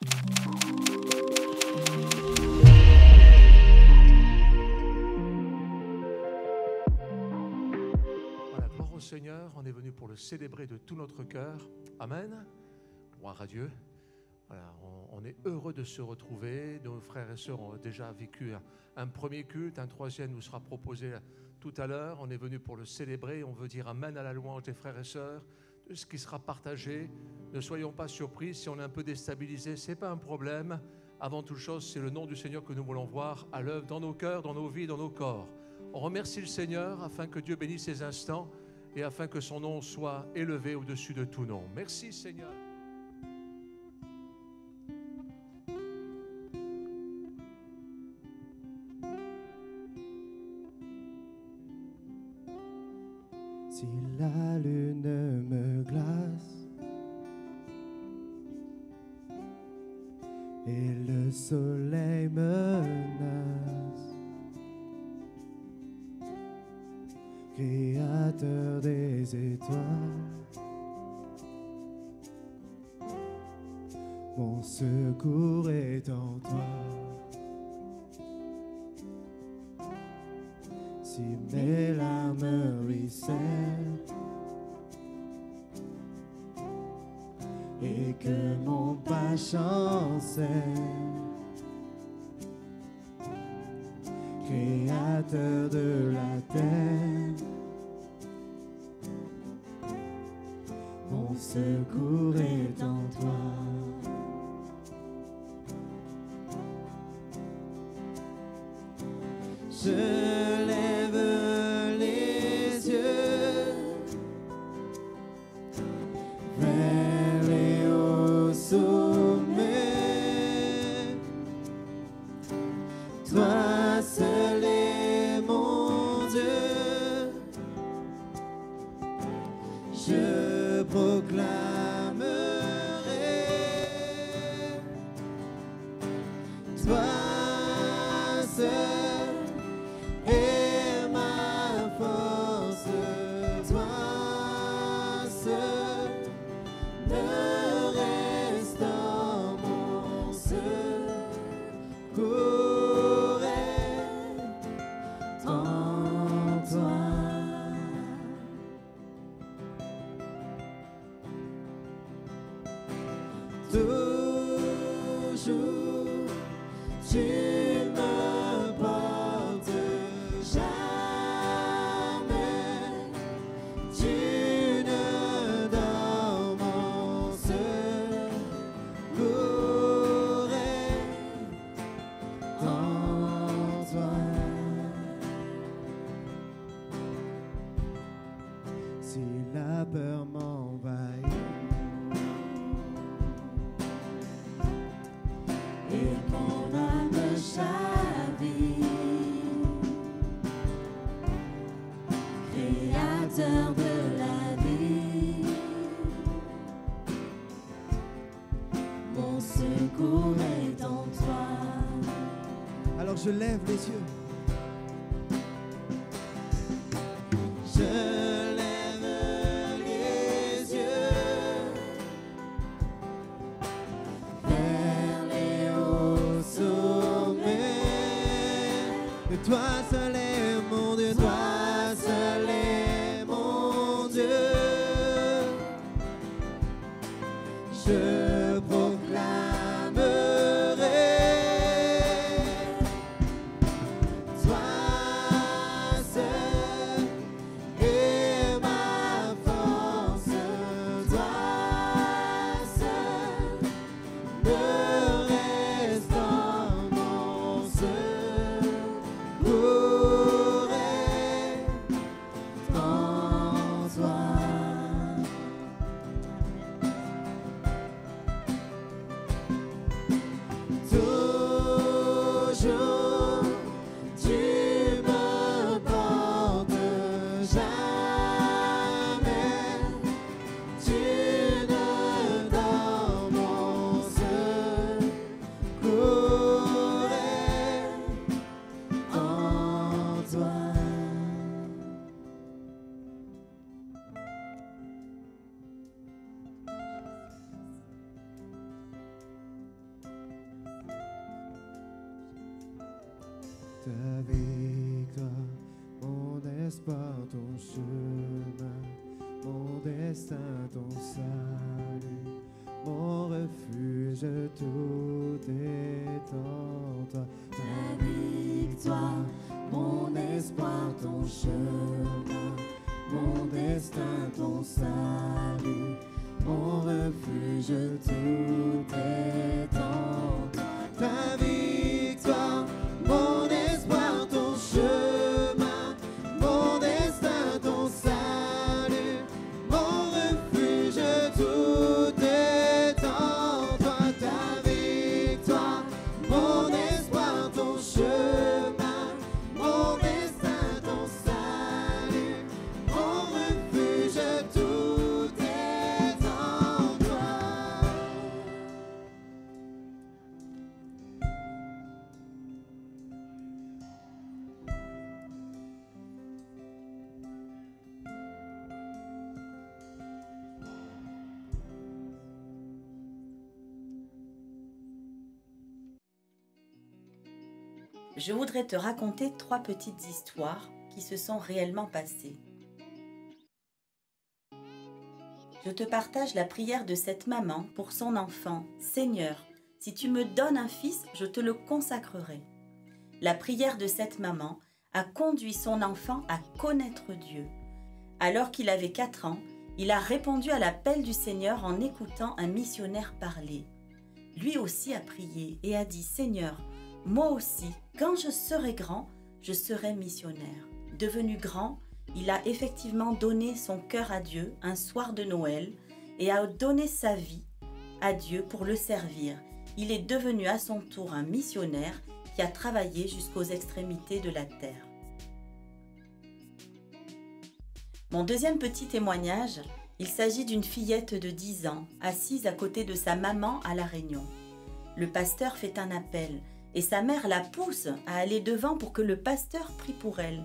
Voilà, gloire au Seigneur, on est venu pour le célébrer de tout notre cœur. Amen. Gloire à Dieu. Voilà, on est heureux de se retrouver. Nos frères et sœurs ont déjà vécu un premier culte, un troisième nous sera proposé tout à l'heure. On est venu pour le célébrer. On veut dire amen à la louange des frères et sœurs, de ce qui sera partagé. Ne soyons pas surpris si on est un peu déstabilisé, ce n'est pas un problème. Avant toute chose, c'est le nom du Seigneur que nous voulons voir à l'œuvre dans nos cœurs, dans nos vies, dans nos corps. On remercie le Seigneur afin que Dieu bénisse ces instants et afin que son nom soit élevé au-dessus de tout nom. Merci Seigneur. Si la lune me glace et le soleil menace, Créateur des étoiles, mon secours est en toi. Si mes larmes ruissellent et que mon pas chancelle, Créateur de la terre, mon secours est en toi. Je lève les yeux vers les hauts sommets. Toi seul est mon Dieu. Je proclamerai toi seul. Si la peur m'envahit et mon âme chavire, Créateur de la vie, mon secours est en toi. Alors je lève les yeux. Toi seul est mon Dieu, toi seul est mon Dieu. Je proclamerai ta victoire, mon espoir, ton chemin, mon destin, ton salut, mon refuge, tout est en toi. Ta victoire, mon espoir, ton chemin, mon destin, ton salut, mon refuge, tout est en toi. Ta victoire, mon espoir, ton chemin, mon destin, ton salut, mon refuge, tout est en toi. Ta victoire, mon espoir, ton chemin, mon destin, ton salut, mon refuge, tout est en toi. Je voudrais te raconter 3 petites histoires qui se sont réellement passées. Je te partage la prière de cette maman pour son enfant. « Seigneur, si tu me donnes un fils, je te le consacrerai. » La prière de cette maman a conduit son enfant à connaître Dieu. Alors qu'il avait 4 ans, il a répondu à l'appel du Seigneur en écoutant un missionnaire parler. Lui aussi a prié et a dit « Seigneur, moi aussi, quand je serai grand, je serai missionnaire. » Devenu grand, il a effectivement donné son cœur à Dieu un soir de Noël et a donné sa vie à Dieu pour le servir. Il est devenu à son tour un missionnaire qui a travaillé jusqu'aux extrémités de la terre. Mon deuxième petit témoignage, il s'agit d'une fillette de 10 ans, assise à côté de sa maman à La Réunion. Le pasteur fait un appel et sa mère la pousse à aller devant pour que le pasteur prie pour elle.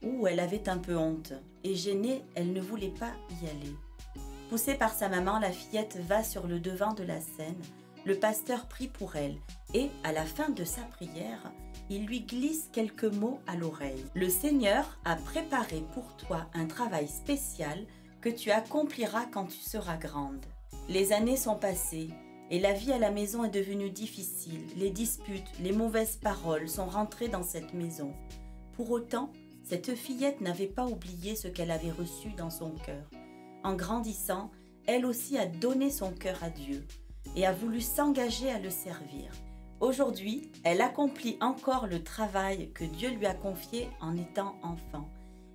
Ouh, elle avait un peu honte et gênée, elle ne voulait pas y aller. Poussée par sa maman, la fillette va sur le devant de la scène. Le pasteur prie pour elle et, à la fin de sa prière, il lui glisse quelques mots à l'oreille. « Le Seigneur a préparé pour toi un travail spécial que tu accompliras quand tu seras grande. » Les années sont passées et la vie à la maison est devenue difficile. Les disputes, les mauvaises paroles sont rentrées dans cette maison. Pour autant, cette fillette n'avait pas oublié ce qu'elle avait reçu dans son cœur. En grandissant, elle aussi a donné son cœur à Dieu et a voulu s'engager à le servir. Aujourd'hui, elle accomplit encore le travail que Dieu lui a confié en étant enfant.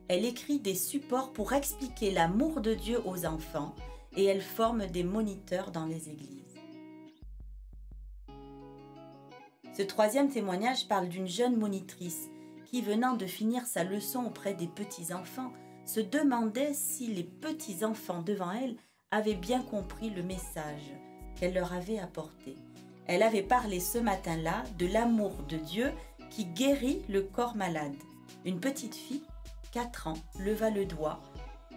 Elle écrit des supports pour expliquer l'amour de Dieu aux enfants et elle forme des moniteurs dans les églises. Ce troisième témoignage parle d'une jeune monitrice qui, venant de finir sa leçon auprès des petits-enfants, se demandait si les petits-enfants devant elle avaient bien compris le message qu'elle leur avait apporté. Elle avait parlé ce matin-là de l'amour de Dieu qui guérit le corps malade. Une petite fille, 4 ans, leva le doigt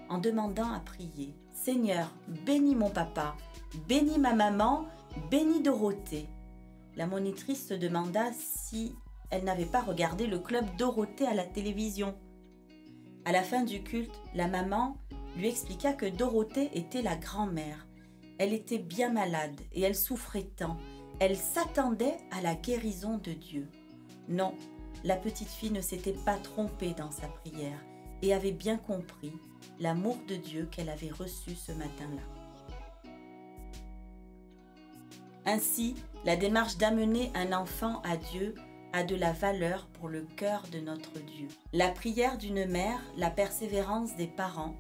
en demandant à prier. « Seigneur, bénis mon papa, bénis ma maman, bénis Dorothée. » La monitrice se demanda si elle n'avait pas regardé le club Dorothée à la télévision. À la fin du culte, la maman lui expliqua que Dorothée était la grand-mère. Elle était bien malade et elle souffrait tant. Elle s'attendait à la guérison de Dieu. Non, la petite fille ne s'était pas trompée dans sa prière et avait bien compris l'amour de Dieu qu'elle avait reçu ce matin-là. Ainsi, la démarche d'amener un enfant à Dieu a de la valeur pour le cœur de notre Dieu. La prière d'une mère, la persévérance des parents,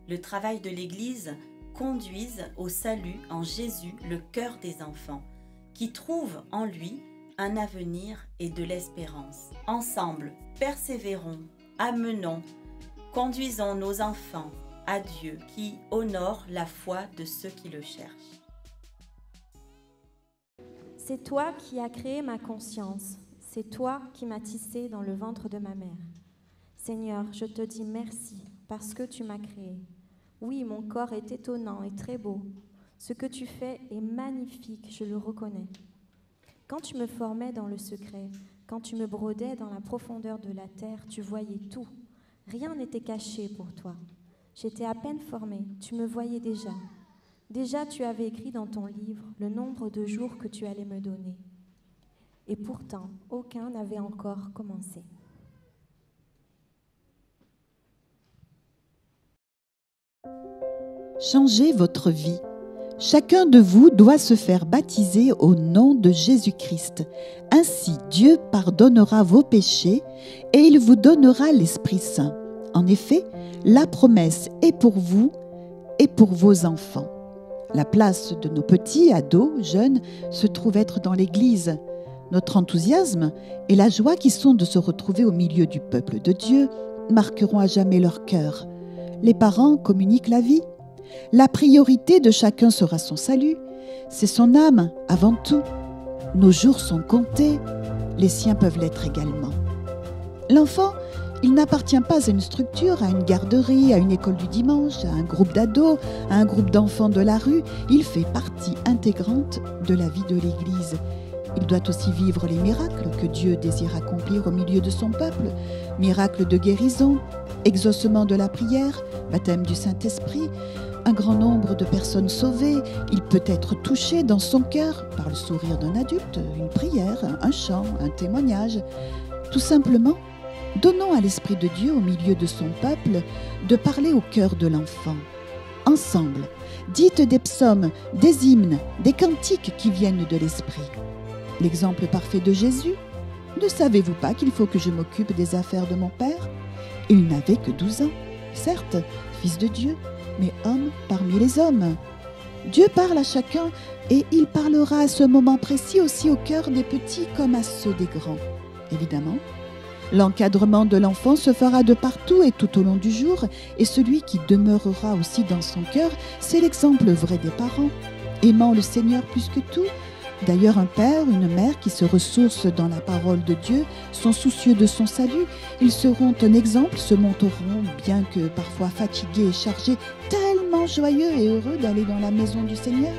le travail de l'Église conduisent au salut en Jésus, le cœur des enfants, qui trouvent en lui un avenir et de l'espérance. Ensemble, persévérons, amenons, conduisons nos enfants à Dieu qui honore la foi de ceux qui le cherchent. C'est toi qui as créé ma conscience. C'est toi qui m'as tissé dans le ventre de ma mère. Seigneur, je te dis merci parce que tu m'as créé. Oui, mon corps est étonnant et très beau. Ce que tu fais est magnifique, je le reconnais. Quand tu me formais dans le secret, Quand tu me brodais dans la profondeur de la terre, tu voyais tout. Rien n'était caché pour toi. J'étais à peine formée, tu me voyais déjà. Déjà, tu avais écrit dans ton livre le nombre de jours que tu allais me donner. Et pourtant, aucun n'avait encore commencé. Changez votre vie. Chacun de vous doit se faire baptiser au nom de Jésus-Christ. Ainsi, Dieu pardonnera vos péchés et il vous donnera l'Esprit Saint. En effet, la promesse est pour vous et pour vos enfants. La place de nos petits, ados, jeunes, se trouve être dans l'Église. Notre enthousiasme et la joie qui sont de se retrouver au milieu du peuple de Dieu marqueront à jamais leur cœur. Les parents communiquent la vie. La priorité de chacun sera son salut. C'est son âme avant tout. Nos jours sont comptés. Les siens peuvent l'être également. L'enfant, il n'appartient pas à une structure, à une garderie, à une école du dimanche, à un groupe d'ados, à un groupe d'enfants de la rue. Il fait partie intégrante de la vie de l'Église. Il doit aussi vivre les miracles que Dieu désire accomplir au milieu de son peuple. Miracles de guérison, exaucement de la prière, baptême du Saint-Esprit. Un grand nombre de personnes sauvées. Il peut être touché dans son cœur par le sourire d'un adulte, une prière, un chant, un témoignage. Tout simplement, donnons à l'Esprit de Dieu au milieu de son peuple de parler au cœur de l'enfant. Ensemble, dites des psaumes, des hymnes, des cantiques qui viennent de l'Esprit. L'exemple parfait de Jésus. Ne savez-vous pas qu'il faut que je m'occupe des affaires de mon Père ? Il n'avait que 12 ans, certes, fils de Dieu, mais homme parmi les hommes. Dieu parle à chacun et il parlera à ce moment précis aussi au cœur des petits comme à ceux des grands. Évidemment, l'encadrement de l'enfant se fera de partout et tout au long du jour, et celui qui demeurera aussi dans son cœur, c'est l'exemple vrai des parents, aimant le Seigneur plus que tout. D'ailleurs, un père, une mère qui se ressourcent dans la parole de Dieu sont soucieux de son salut. Ils seront un exemple, se montreront, bien que parfois fatigués et chargés, tellement joyeux et heureux d'aller dans la maison du Seigneur.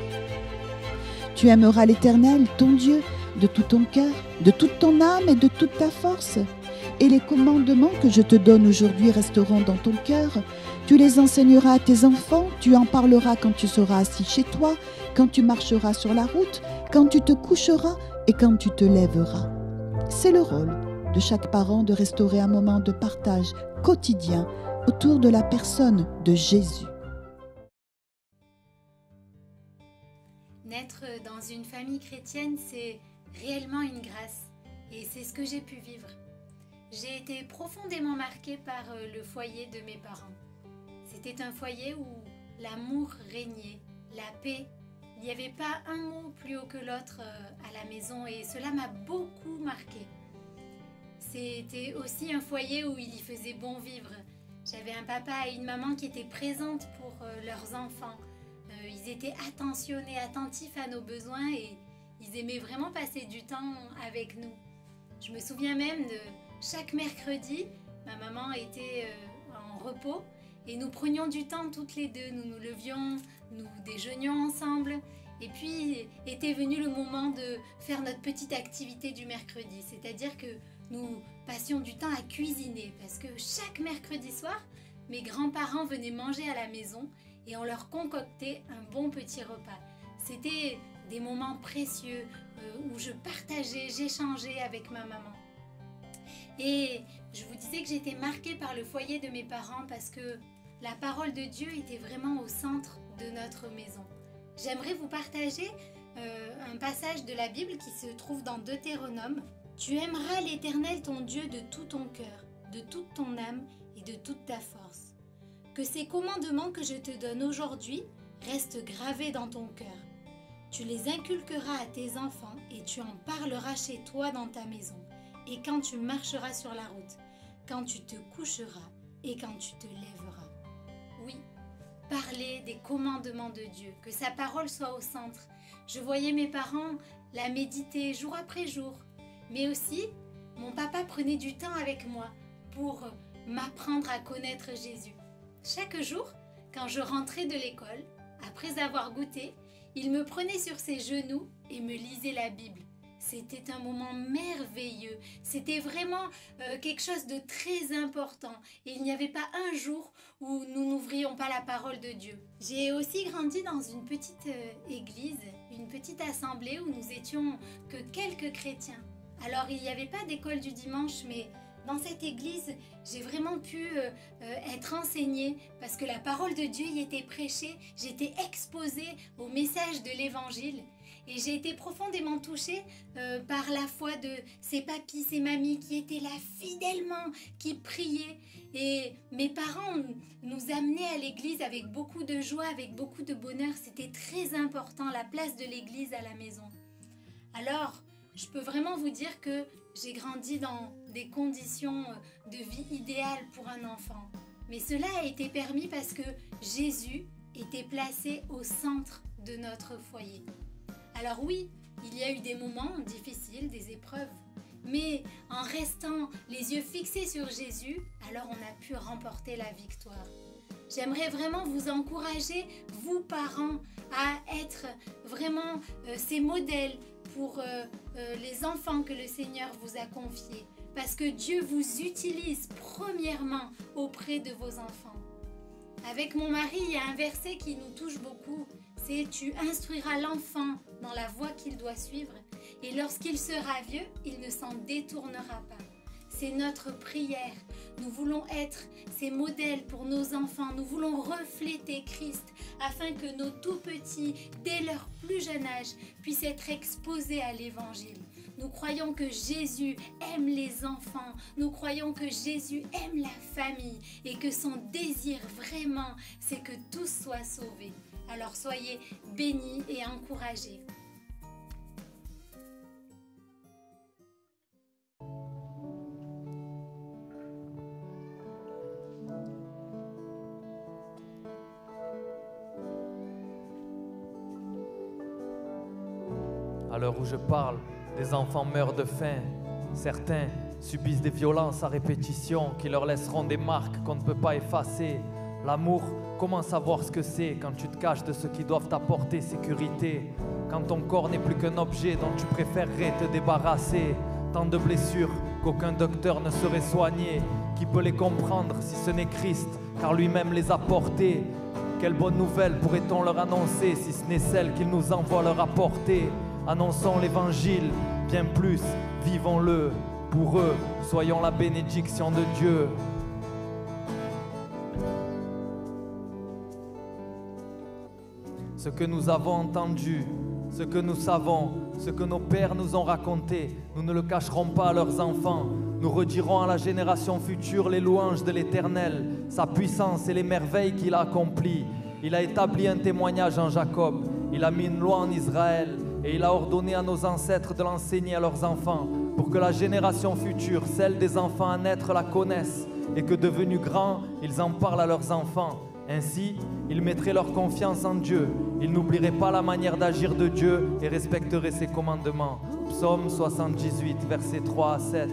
Tu aimeras l'Éternel, ton Dieu, de tout ton cœur, de toute ton âme et de toute ta force. Et les commandements que je te donne aujourd'hui resteront dans ton cœur. Tu les enseigneras à tes enfants, tu en parleras quand tu seras assis chez toi, quand tu marcheras sur la route, quand tu te coucheras et quand tu te lèveras. C'est le rôle de chaque parent de restaurer un moment de partage quotidien autour de la personne de Jésus. Naître dans une famille chrétienne, c'est réellement une grâce et c'est ce que j'ai pu vivre. J'ai été profondément marquée par le foyer de mes parents. C'était un foyer où l'amour régnait, la paix. Il n'y avait pas un mot plus haut que l'autre à la maison et cela m'a beaucoup marquée. C'était aussi un foyer où il y faisait bon vivre. J'avais un papa et une maman qui étaient présentes pour leurs enfants. Ils étaient attentionnés, attentifs à nos besoins et ils aimaient vraiment passer du temps avec nous. Je me souviens même de chaque mercredi, ma maman était en repos et nous prenions du temps toutes les deux. Nous nous levions, nous déjeunions ensemble et puis était venu le moment de faire notre petite activité du mercredi. C'est-à-dire que nous passions du temps à cuisiner parce que chaque mercredi soir, mes grands-parents venaient manger à la maison et on leur concoctait un bon petit repas. C'était des moments précieux où je partageais, j'échangeais avec ma maman. Et je vous disais que j'étais marquée par le foyer de mes parents parce que la parole de Dieu était vraiment au centre de notre maison. J'aimerais vous partager un passage de la Bible qui se trouve dans Deutéronome. Tu aimeras l'Éternel ton Dieu de tout ton cœur, de toute ton âme et de toute ta force. Que ces commandements que je te donne aujourd'hui restent gravés dans ton cœur. Tu les inculqueras à tes enfants et tu en parleras chez toi dans ta maison. Et quand tu marcheras sur la route, quand tu te coucheras et quand tu te lèveras. Oui, parler des commandements de Dieu, que sa parole soit au centre. Je voyais mes parents la méditer jour après jour, mais aussi mon papa prenait du temps avec moi pour m'apprendre à connaître Jésus. Chaque jour, quand je rentrais de l'école, après avoir goûté, il me prenait sur ses genoux et me lisait la Bible. c'était un moment merveilleux. C'était vraiment quelque chose de très important. Et il n'y avait pas un jour où nous n'ouvrions pas la parole de Dieu. J'ai aussi grandi dans une petite église, une petite assemblée où nous étions que quelques chrétiens. Alors il n'y avait pas d'école du dimanche, mais dans cette église, j'ai vraiment pu être enseignée parce que la parole de Dieu y était prêchée. J'étais exposée au message de l'évangile et j'ai été profondément touchée par la foi de ces papis, ces mamies qui étaient là fidèlement, qui priaient. Et mes parents nous amenaient à l'église avec beaucoup de joie, avec beaucoup de bonheur. C'était très important, la place de l'église à la maison. Alors, je peux vraiment vous dire que j'ai grandi dans des conditions de vie idéales pour un enfant. Mais cela a été permis parce que Jésus était placé au centre de notre foyer. Alors oui, il y a eu des moments difficiles, des épreuves. Mais en restant les yeux fixés sur Jésus, alors on a pu remporter la victoire. J'aimerais vraiment vous encourager, vous parents, à être vraiment ces modèles pour les enfants que le Seigneur vous a confiés. Parce que Dieu vous utilise premièrement auprès de vos enfants. Avec mon mari, il y a un verset qui nous touche beaucoup. C'est « Tu instruiras l'enfant dans la voie qu'il doit suivre, et lorsqu'il sera vieux, il ne s'en détournera pas. » C'est notre prière. Nous voulons être ces modèles pour nos enfants. Nous voulons refléter Christ afin que nos tout-petits, dès leur plus jeune âge, puissent être exposés à l'Évangile. Nous croyons que Jésus aime les enfants. Nous croyons que Jésus aime la famille et que son désir vraiment, c'est que tous soient sauvés. Alors soyez bénis et encouragés. À l'heure où je parle, des enfants meurent de faim. Certains subissent des violences à répétition qui leur laisseront des marques qu'on ne peut pas effacer. L'amour, comment savoir ce que c'est quand tu te caches de ceux qui doivent t'apporter sécurité? Quand ton corps n'est plus qu'un objet dont tu préférerais te débarrasser. Tant de blessures qu'aucun docteur ne saurait soigner. Qui peut les comprendre si ce n'est Christ, car lui-même les a portées? Quelle bonne nouvelle pourrait-on leur annoncer si ce n'est celle qu'il nous envoie leur apporter? Annonçons l'évangile, bien plus, vivons-le. Pour eux, soyons la bénédiction de Dieu. Ce que nous avons entendu, ce que nous savons, ce que nos pères nous ont raconté, nous ne le cacherons pas à leurs enfants. Nous redirons à la génération future les louanges de l'Éternel, sa puissance et les merveilles qu'il a accomplies. Il a établi un témoignage en Jacob, il a mis une loi en Israël. Et il a ordonné à nos ancêtres de l'enseigner à leurs enfants, pour que la génération future, celle des enfants à naître, la connaissent, et que devenus grands, ils en parlent à leurs enfants. Ainsi, ils mettraient leur confiance en Dieu, ils n'oublieraient pas la manière d'agir de Dieu et respecteraient ses commandements. Psaume 78, versets 3 à 7.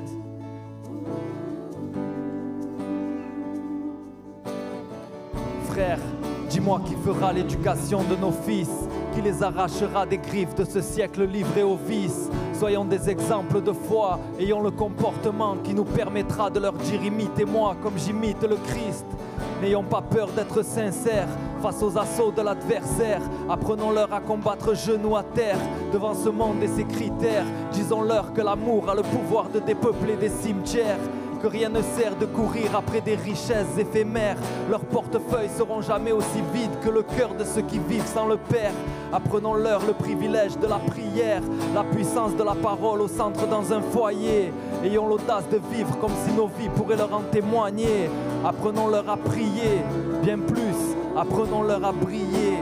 Frères, dis-moi qui fera l'éducation de nos fils, qui les arrachera des griffes de ce siècle livré au vice. Soyons des exemples de foi, ayons le comportement qui nous permettra de leur dire imitez-moi comme j'imite le Christ. N'ayons pas peur d'être sincères face aux assauts de l'adversaire. Apprenons-leur à combattre genoux à terre devant ce monde et ses critères. Disons-leur que l'amour a le pouvoir de dépeupler des cimetières. Que rien ne sert de courir après des richesses éphémères. Leurs portefeuilles seront jamais aussi vides que le cœur de ceux qui vivent sans le Père. Apprenons-leur le privilège de la prière, la puissance de la parole au centre dans un foyer. Ayons l'audace de vivre comme si nos vies pourraient leur en témoigner. Apprenons-leur à prier, bien plus, apprenons-leur à briller.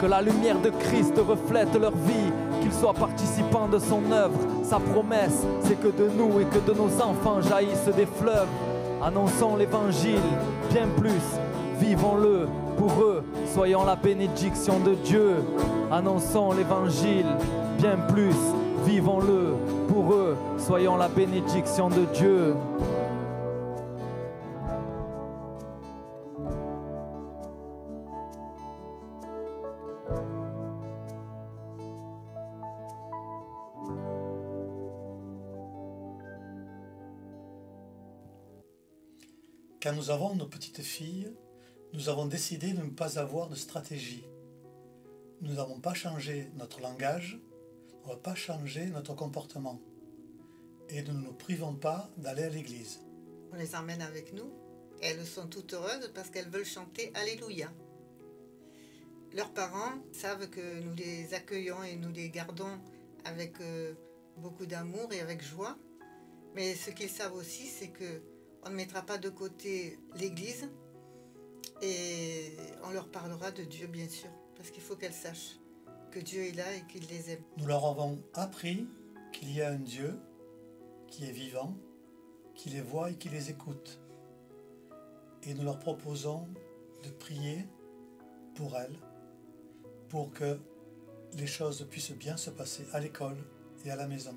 Que la lumière de Christ reflète leur vie, qu'ils soient participants de son œuvre. Sa promesse, c'est que de nous et que de nos enfants jaillissent des fleuves. Annonçons l'évangile, bien plus, vivons-le. Pour eux, soyons la bénédiction de Dieu. Annonçons l'évangile, bien plus, vivons-le. Pour eux, soyons la bénédiction de Dieu. Quand nous avons nos petites filles, nous avons décidé de ne pas avoir de stratégie. Nous n'avons pas changé notre langage, on ne va pas changer notre comportement. Et nous ne nous privons pas d'aller à l'église. On les emmène avec nous. Et elles sont toutes heureuses parce qu'elles veulent chanter Alléluia. Leurs parents savent que nous les accueillons et nous les gardons avec beaucoup d'amour et avec joie. Mais ce qu'ils savent aussi, c'est qu'on ne mettra pas de côté l'église et on leur parlera de Dieu, bien sûr, parce qu'il faut qu'elles sachent que Dieu est là et qu'il les aime. Nous leur avons appris qu'il y a un Dieu qui est vivant, qui les voit et qui les écoute. Et nous leur proposons de prier pour elles, pour que les choses puissent bien se passer à l'école et à la maison.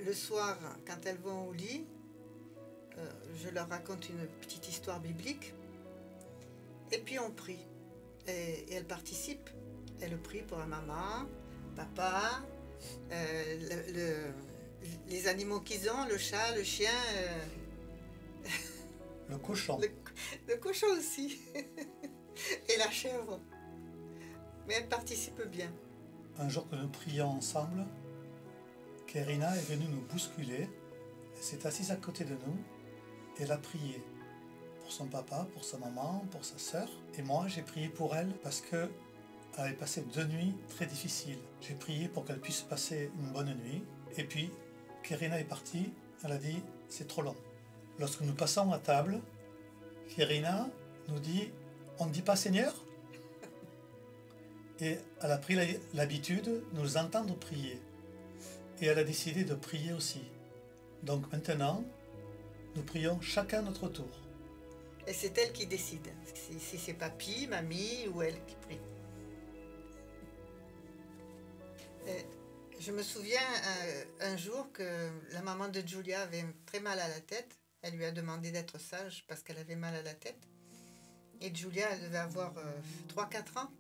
Le soir, quand elles vont au lit, je leur raconte une petite histoire biblique et puis on prie. Et elles participent. Elles prient pour la maman, papa, les animaux qu'ils ont, le chat, le chien. Le cochon. Le cochon aussi. Et la chèvre. Mais elles participent bien. Un jour que nous prions ensemble, Kérina est venue nous bousculer. Elle s'est assise à côté de nous et elle a prié pour son papa, pour sa maman, pour sa sœur. Et moi, j'ai prié pour elle parce qu'elle avait passé 2 nuits très difficiles. J'ai prié pour qu'elle puisse passer une bonne nuit. Et puis, Kérina est partie. Elle a dit, c'est trop long. Lorsque nous passons à table, Kérina nous dit, on ne dit pas Seigneur ? Et elle a pris l'habitude de nous entendre prier. Et elle a décidé de prier aussi. Donc maintenant, nous prions chacun notre tour. Et c'est elle qui décide. Si c'est papy, mamie ou elle qui prie. Et je me souviens un jour que la maman de Julia avait très mal à la tête. Elle lui a demandé d'être sage parce qu'elle avait mal à la tête. Et Julia, elle devait avoir 3-4 ans.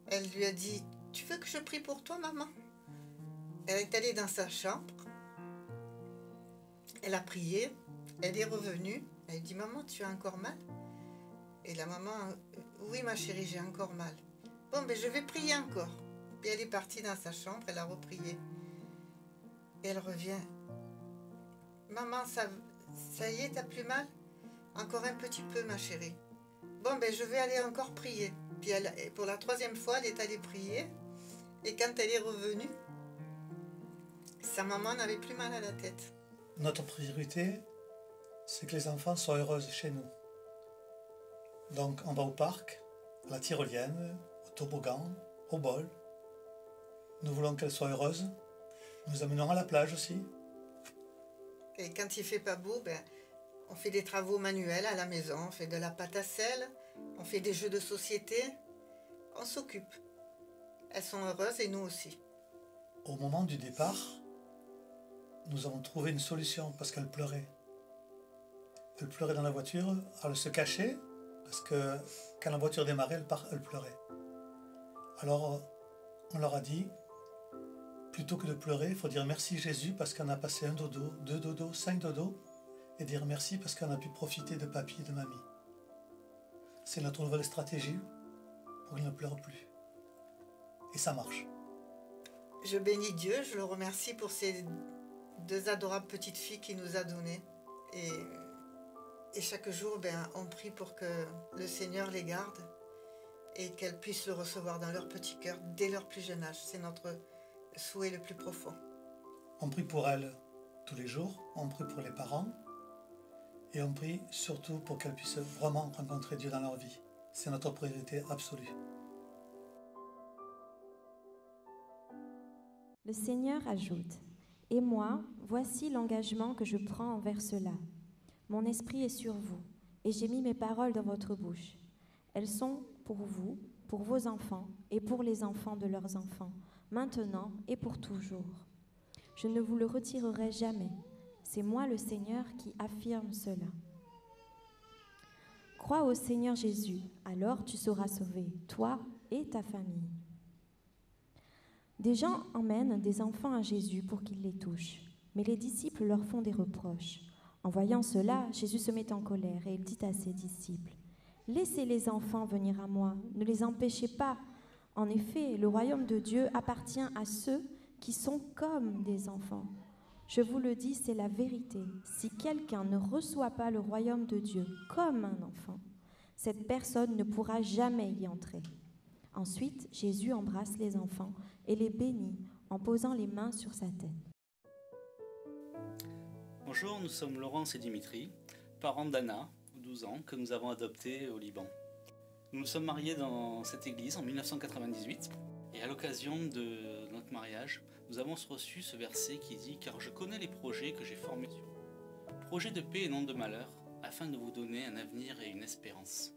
Elle lui a dit, tu veux que je prie pour toi, maman ? Elle est allée dans sa chambre. Elle a prié. Elle est revenue. Elle dit, maman, tu as encore mal ? Et la maman, oui, ma chérie, j'ai encore mal. Bon, ben je vais prier encore. Puis elle est partie dans sa chambre, elle a reprié. Et elle revient. Maman, ça y est, t'as plus mal ? Encore un petit peu, ma chérie. Bon, ben je vais aller encore prier. Puis pour la 3e fois, elle est allée prier. Et quand elle est revenue, sa maman n'avait plus mal à la tête. Notre priorité, c'est que les enfants soient heureuses chez nous. Donc on va au parc, à la tyrolienne, au toboggan, au bol. Nous voulons qu'elles soient heureuses. Nous amenons à la plage aussi. Et quand il fait pas beau, ben, on fait des travaux manuels à la maison. On fait de la pâte à sel, on fait des jeux de société. On s'occupe. Elles sont heureuses et nous aussi. Au moment du départ, nous avons trouvé une solution parce qu'elle pleurait. Elle pleurait dans la voiture, elle se cachait parce que quand la voiture démarrait, elle pleurait. Alors on leur a dit, plutôt que de pleurer, il faut dire merci Jésus parce qu'on a passé 1 dodo, 2 dodos, 5 dodos et dire merci parce qu'on a pu profiter de papy et de mamie. C'est notre nouvelle stratégie pour qu'ils ne pleurent plus. Et ça marche. Je bénis Dieu, je le remercie pour ces 2 adorables petites filles qu'il nous a données. Et chaque jour, on prie pour que le Seigneur les garde et qu'elles puissent le recevoir dans leur petit cœur dès leur plus jeune âge. C'est notre souhait le plus profond. On prie pour elles tous les jours, on prie pour les parents et on prie surtout pour qu'elles puissent vraiment rencontrer Dieu dans leur vie. C'est notre priorité absolue. Le Seigneur ajoute, « Et moi, voici l'engagement que je prends envers cela. Mon esprit est sur vous, et j'ai mis mes paroles dans votre bouche. Elles sont pour vous, pour vos enfants, et pour les enfants de leurs enfants, maintenant et pour toujours. Je ne vous le retirerai jamais. C'est moi le Seigneur qui affirme cela. Crois au Seigneur Jésus, alors tu seras sauvé, toi et ta famille. » Des gens emmènent des enfants à Jésus pour qu'il les touche, mais les disciples leur font des reproches. En voyant cela, Jésus se met en colère et il dit à ses disciples, « Laissez les enfants venir à moi, ne les empêchez pas. En effet, le royaume de Dieu appartient à ceux qui sont comme des enfants. Je vous le dis, c'est la vérité. Si quelqu'un ne reçoit pas le royaume de Dieu comme un enfant, cette personne ne pourra jamais y entrer. » Ensuite, Jésus embrasse les enfants et les bénit en posant les mains sur sa tête. Bonjour, nous sommes Laurence et Dimitri, parents d'Anna, 12 ans, que nous avons adoptée au Liban. Nous nous sommes mariés dans cette église en 1998 et à l'occasion de notre mariage, nous avons reçu ce verset qui dit « Car je connais les projets que j'ai formés sur vous, projets de paix et non de malheur, afin de vous donner un avenir et une espérance. »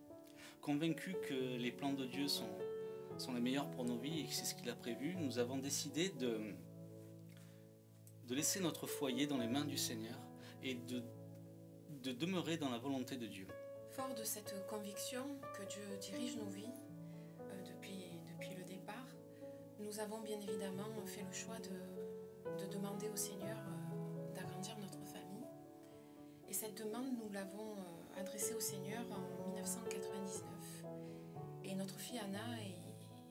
Convaincus que les plans de Dieu sont les meilleurs pour nos vies et que c'est ce qu'il a prévu, nous avons décidé de laisser notre foyer dans les mains du Seigneur et de demeurer dans la volonté de Dieu. Fort de cette conviction que Dieu dirige nos vies depuis le départ, nous avons bien évidemment fait le choix de demander au Seigneur d'agrandir notre famille. Et cette demande, nous l'avons adressée au Seigneur en 1999. Et notre fille Anna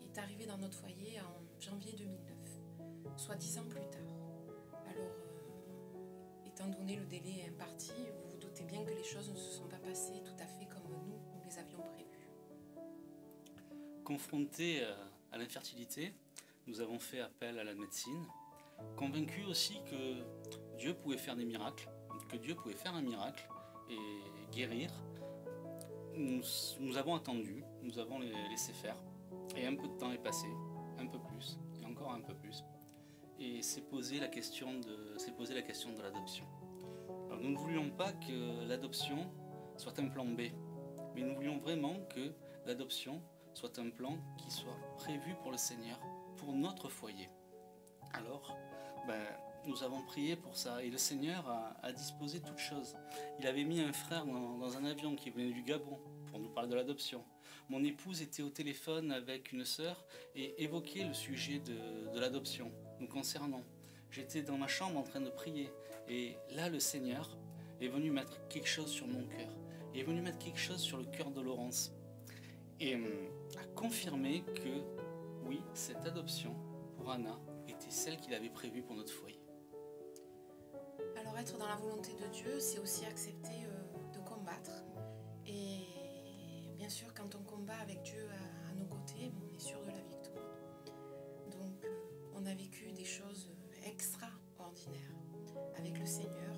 est arrivée dans notre foyer en janvier 2009, soit 10 ans plus tard. Alors, étant donné le délai imparti, vous vous doutez bien que les choses ne se sont pas passées tout à fait comme nous les avions prévues. Confrontés à l'infertilité, nous avons fait appel à la médecine, convaincus aussi que Dieu pouvait faire des miracles, que Dieu pouvait faire un miracle et guérir. Nous avons attendu, nous avons laissé faire, et un peu de temps est passé, un peu plus, et encore un peu plus. Et s'est posé la question de l'adoption. Alors, nous ne voulions pas que l'adoption soit un plan B, mais nous voulions vraiment que l'adoption soit un plan qui soit prévu pour le Seigneur, pour notre foyer. Alors, nous avons prié pour ça et le Seigneur a disposé toutes choses. Il avait mis un frère dans un avion qui venait du Gabon pour nous parler de l'adoption. Mon épouse était au téléphone avec une sœur et évoquait le sujet de l'adoption nous concernant. J'étais dans ma chambre en train de prier et là le Seigneur est venu mettre quelque chose sur mon cœur, est venu mettre quelque chose sur le cœur de Laurence et a confirmé que oui, cette adoption pour Anna était celle qu'il avait prévue pour notre foyer. Alors être dans la volonté de Dieu, c'est aussi accepter de combattre. Et bien sûr, quand on combat avec Dieu à nos côtés, on est sûr de la victoire. Donc on a vécu des choses extraordinaires avec le Seigneur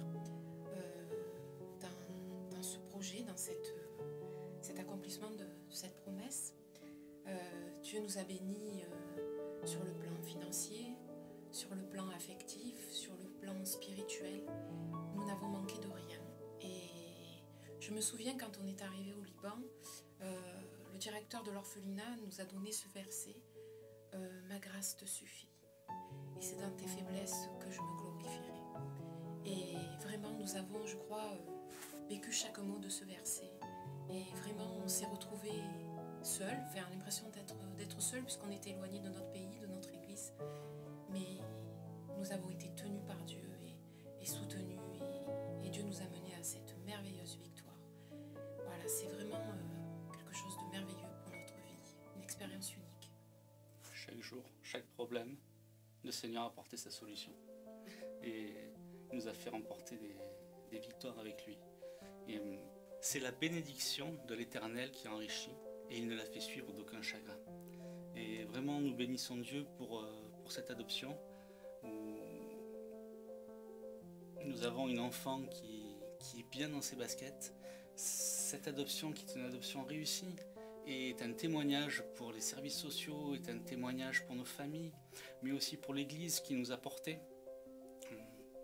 dans ce projet, dans cet accomplissement de cette promesse. Dieu nous a bénis sur le plan financier, sur le plan affectif, sur le plan spirituel. Nous n'avons manqué de rien. Et je me souviens quand on est arrivé au Liban, le directeur de l'orphelinat nous a donné ce verset « Ma grâce te suffit. Et c'est dans tes faiblesses que je me glorifierai. » Et vraiment, nous avons, je crois, vécu chaque mot de ce verset. Et vraiment, on s'est retrouvés seuls, enfin, l'impression d'être seuls puisqu'on était éloignés de notre pays, de notre église. Mais nous avons été tenus par Dieu et soutenus et Dieu nous a menés à cette merveilleuse victoire. Voilà, c'est vraiment quelque chose de merveilleux pour notre vie, une expérience unique. Chaque jour, chaque problème, le Seigneur a apporté sa solution et nous a fait remporter des victoires avec lui. Et c'est la bénédiction de l'Éternel qui enrichit et il ne la fait suivre d'aucun chagrin. Et vraiment, nous bénissons Dieu pour cette adoption où nous avons une enfant qui est bien dans ses baskets. Cette adoption qui est une adoption réussie est un témoignage pour les services sociaux, est un témoignage pour nos familles, mais aussi pour l'Église qui nous a portés.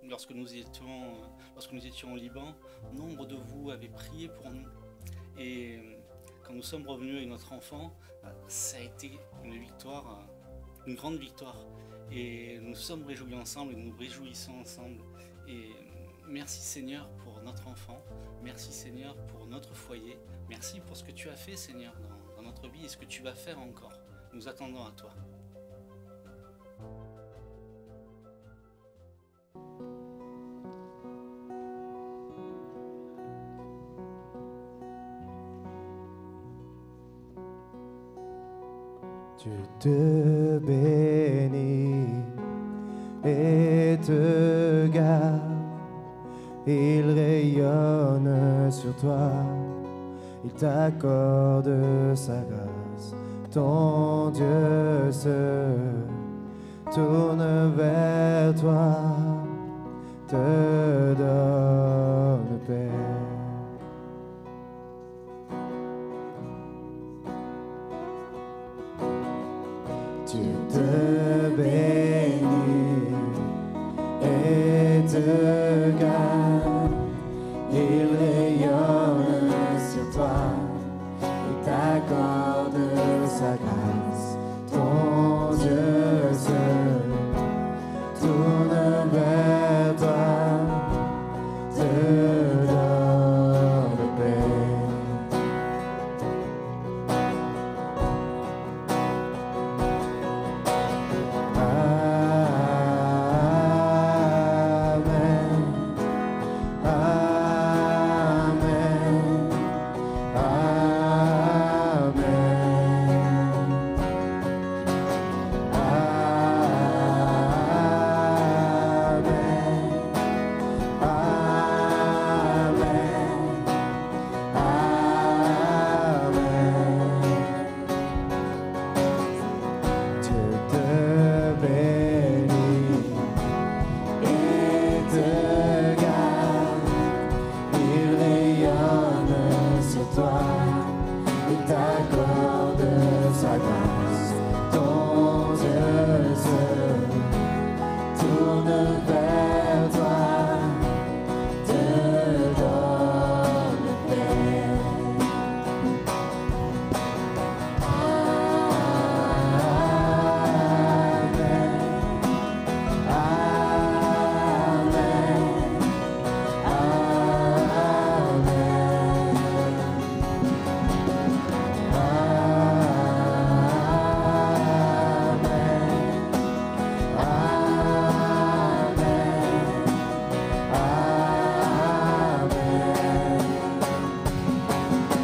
Lorsque nous étions au Liban, nombre de vous avaient prié pour nous. Et quand nous sommes revenus avec notre enfant, ça a été une victoire, une grande victoire. Et nous sommes réjouis ensemble et nous nous réjouissons ensemble. Et merci Seigneur pour notre enfant, merci Seigneur pour notre foyer, merci pour ce que tu as fait Seigneur dans notre vie et ce que tu vas faire encore. Nous attendons à toi. Dieu te bénit et te garde, il rayonne sur toi, il t'accorde sa grâce. Ton Dieu se tourne vers toi, te donne paix. Dieu te bénit et te garde, il rayonne sur toi, il t'accorde sa grâce. Ton Dieu se tourne vers toi, te donne paix.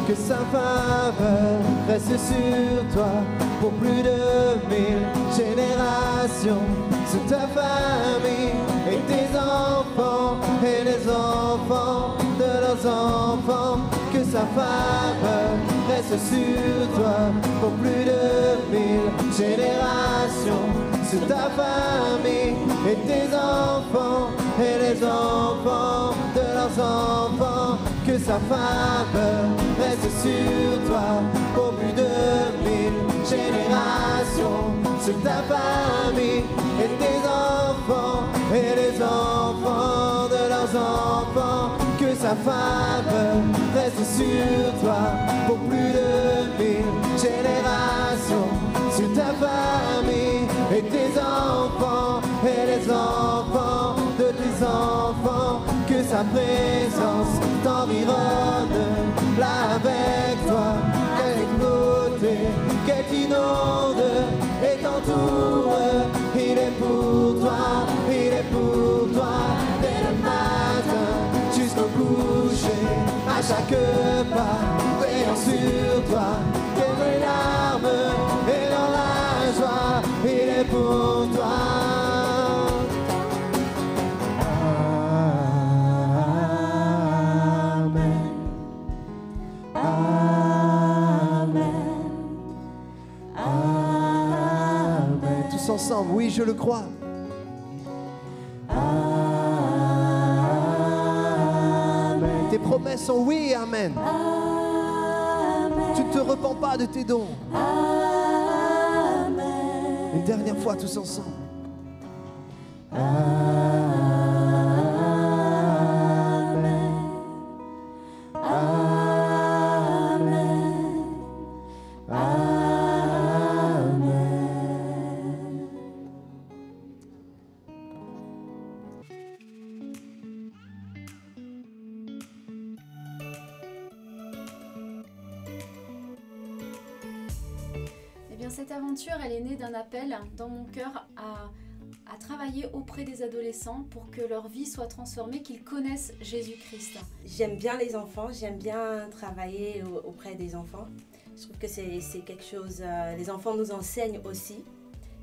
Que sa faveur reste sur toi pour plus de 1000 générations, sur ta famille et tes enfants et les enfants de leurs enfants. Que sa faveur reste sur toi pour plus de 1000 générations, sur ta famille et tes enfants et les enfants de leurs enfants. Que sa faveur reste sur toi pour plus de 1000 générations, sur ta famille et tes enfants et les enfants de leurs enfants. Que sa faveur reste sur toi pour plus de 1000 générations, sur ta famille et tes enfants et les enfants de tes enfants. Que sa présence t'environne, là avec toi, qu'elle écoute, qu'elle t'inonde et t'entoure. Il est pour toi, il est pour toi, dès le matin jusqu'au coucher, à chaque pas, veillant sur toi, dans les larmes et dans la joie, il est pour toi. Ensemble, oui, je le crois. Amen. Tes promesses sont oui, amen. Amen. Tu ne te repens pas de tes dons. Amen. Une dernière fois, tous ensemble. Amen. Cette aventure, elle est née d'un appel dans mon cœur à travailler auprès des adolescents pour que leur vie soit transformée, qu'ils connaissent Jésus-Christ. J'aime bien les enfants, j'aime bien travailler auprès des enfants. Je trouve que c'est quelque chose, les enfants nous enseignent aussi.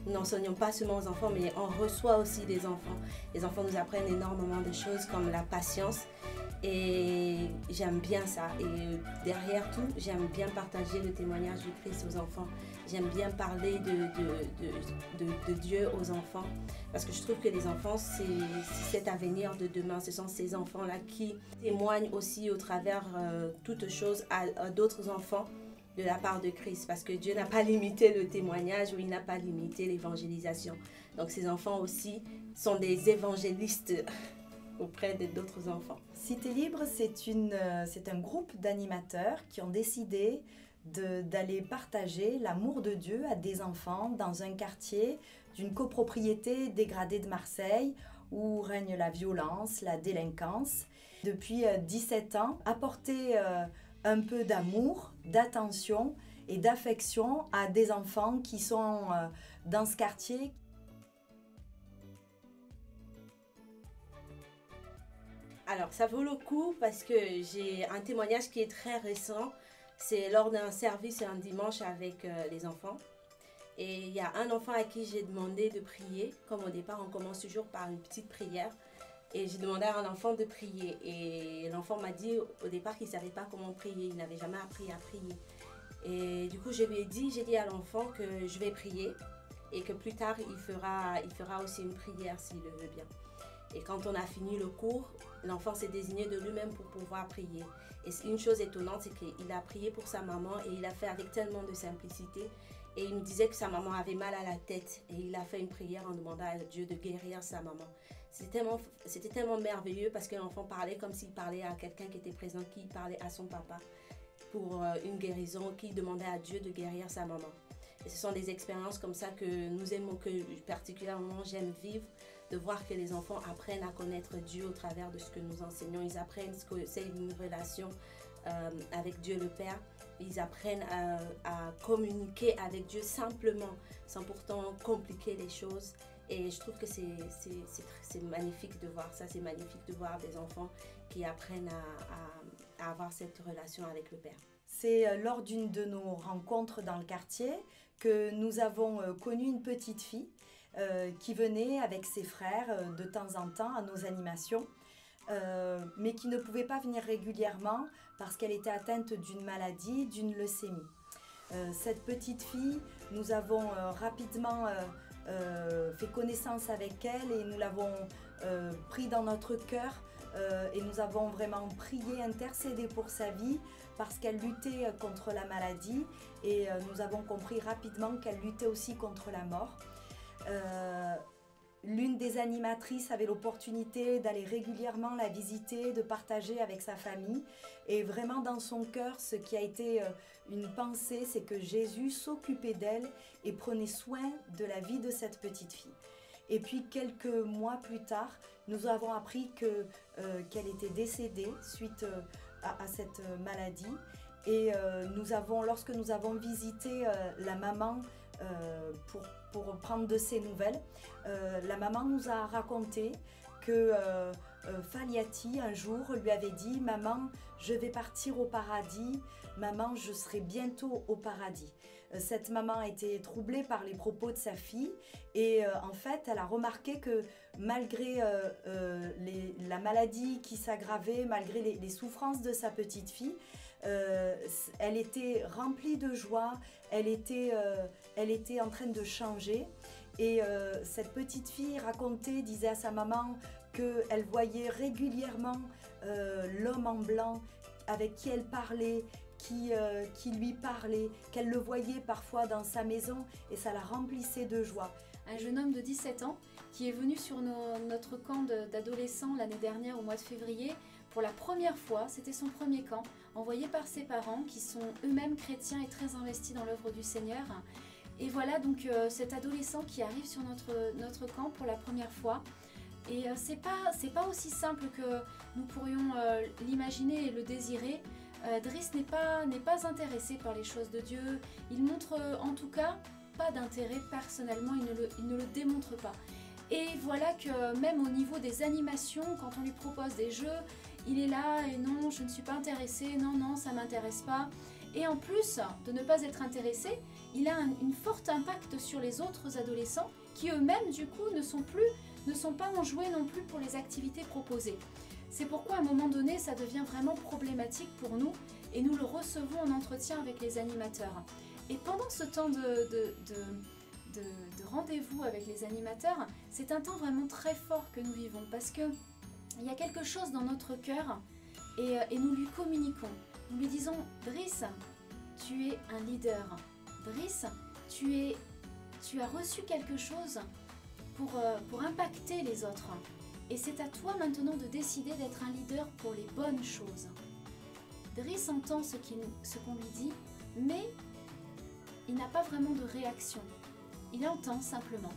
Nous n'enseignons pas seulement aux enfants, mais on reçoit aussi des enfants. Les enfants nous apprennent énormément de choses comme la patience. Et j'aime bien ça. Et derrière tout, j'aime bien partager le témoignage du Christ aux enfants. J'aime bien parler de Dieu aux enfants. Parce que je trouve que les enfants, c'est cet avenir de demain. Ce sont ces enfants-là qui témoignent aussi au travers toutes choses à d'autres enfants de la part de Christ. Parce que Dieu n'a pas limité le témoignage ou il n'a pas limité l'évangélisation. Donc ces enfants aussi sont des évangélistes auprès d'autres enfants. Cité Libre, c'est un groupe d'animateurs qui ont décidé d'aller partager l'amour de Dieu à des enfants dans un quartier d'une copropriété dégradée de Marseille où règne la violence, la délinquance. Depuis 17 ans, apporter un peu d'amour, d'attention et d'affection à des enfants qui sont dans ce quartier. Alors, ça vaut le coup parce que j'ai un témoignage qui est très récent. C'est lors d'un service un dimanche avec les enfants. Et il y a un enfant à qui j'ai demandé de prier. Comme au départ, on commence toujours par une petite prière. Et j'ai demandé à un enfant de prier. Et l'enfant m'a dit au départ qu'il ne savait pas comment prier. Il n'avait jamais appris à prier. Et du coup, j'ai dit à l'enfant que je vais prier. Et que plus tard, il fera aussi une prière s'il le veut bien. Et quand on a fini le cours, l'enfant s'est désigné de lui-même pour pouvoir prier. Et une chose étonnante, c'est qu'il a prié pour sa maman et il a fait avec tellement de simplicité. Et il me disait que sa maman avait mal à la tête. Et il a fait une prière en demandant à Dieu de guérir sa maman. C'était tellement merveilleux parce que l'enfant parlait comme s'il parlait à quelqu'un qui était présent, qui parlait à son papa pour une guérison, qui demandait à Dieu de guérir sa maman. Et ce sont des expériences comme ça que nous aimons, que particulièrement j'aime vivre, de voir que les enfants apprennent à connaître Dieu au travers de ce que nous enseignons. Ils apprennent ce que c'est une relation avec Dieu le Père. Ils apprennent à communiquer avec Dieu simplement, sans pourtant compliquer les choses. Et je trouve que c'est magnifique de voir ça. C'est magnifique de voir des enfants qui apprennent à avoir cette relation avec le Père. C'est lors d'une de nos rencontres dans le quartier que nous avons connu une petite fille qui venait avec ses frères de temps en temps à nos animations, mais qui ne pouvait pas venir régulièrement parce qu'elle était atteinte d'une maladie, d'une leucémie. Cette petite fille, nous avons rapidement fait connaissance avec elle et nous l'avons pris dans notre cœur et nous avons vraiment prié, intercédé pour sa vie parce qu'elle luttait contre la maladie et nous avons compris rapidement qu'elle luttait aussi contre la mort. L'une des animatrices avait l'opportunité d'aller régulièrement la visiter, de partager avec sa famille. Et vraiment dans son cœur, ce qui a été une pensée, c'est que Jésus s'occupait d'elle et prenait soin de la vie de cette petite fille. Et puis quelques mois plus tard, nous avons appris qu'elle était décédée suite à cette maladie. Et lorsque nous avons visité la maman pour prendre de ses nouvelles, la maman nous a raconté que Faliati un jour lui avait dit « Maman, je vais partir au paradis, maman, je serai bientôt au paradis ». Cette maman a été troublée par les propos de sa fille et en fait elle a remarqué que malgré la maladie qui s'aggravait, malgré les souffrances de sa petite fille, elle était remplie de joie, elle était en train de changer. Et cette petite fille disait à sa maman qu'elle voyait régulièrement l'homme en blanc avec qui elle parlait, qui lui parlait, qu'elle le voyait parfois dans sa maison et ça la remplissait de joie. Un jeune homme de 17 ans qui est venu sur notre camp d'adolescents l'année dernière au mois de février pour la première fois, c'était son premier camp, envoyé par ses parents qui sont eux-mêmes chrétiens et très investis dans l'œuvre du Seigneur. Et voilà donc cet adolescent qui arrive sur notre camp pour la première fois. Et c'est pas aussi simple que nous pourrions l'imaginer et le désirer. Driss n'est pas intéressé par les choses de Dieu. Il montre en tout cas pas d'intérêt personnellement, il ne le démontre pas. Et voilà que même au niveau des animations, quand on lui propose des jeux, il est là et non, je ne suis pas intéressé, non, ça m'intéresse pas. Et en plus de ne pas être intéressé, il a une forte impact sur les autres adolescents qui eux-mêmes du coup ne sont pas enjoués non plus pour les activités proposées. C'est pourquoi à un moment donné ça devient vraiment problématique pour nous et nous le recevons en entretien avec les animateurs. Et pendant ce temps de rendez-vous avec les animateurs, c'est un temps vraiment très fort que nous vivons parce qu'il y a quelque chose dans notre cœur et nous lui communiquons. Nous lui disons « Driss, tu es un leader. Driss, tu as reçu quelque chose pour impacter les autres. Et c'est à toi maintenant de décider d'être un leader pour les bonnes choses. » Driss entend ce qu'on lui dit, mais il n'a pas vraiment de réaction. Il entend simplement.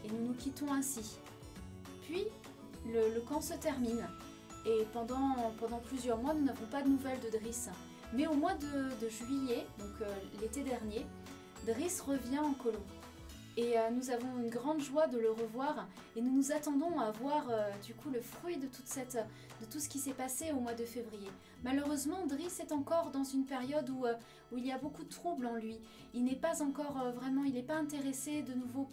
Et nous nous quittons ainsi. Puis, le camp se termine. Et pendant plusieurs mois, nous n'avons pas de nouvelles de Driss. Mais au mois de juillet, donc l'été dernier, Driss revient en colo. Et nous avons une grande joie de le revoir et nous nous attendons à voir du coup le fruit de tout ce qui s'est passé au mois de février. Malheureusement, Driss est encore dans une période où il y a beaucoup de troubles en lui. Il n'est pas encore il n'est pas intéressé de nouveau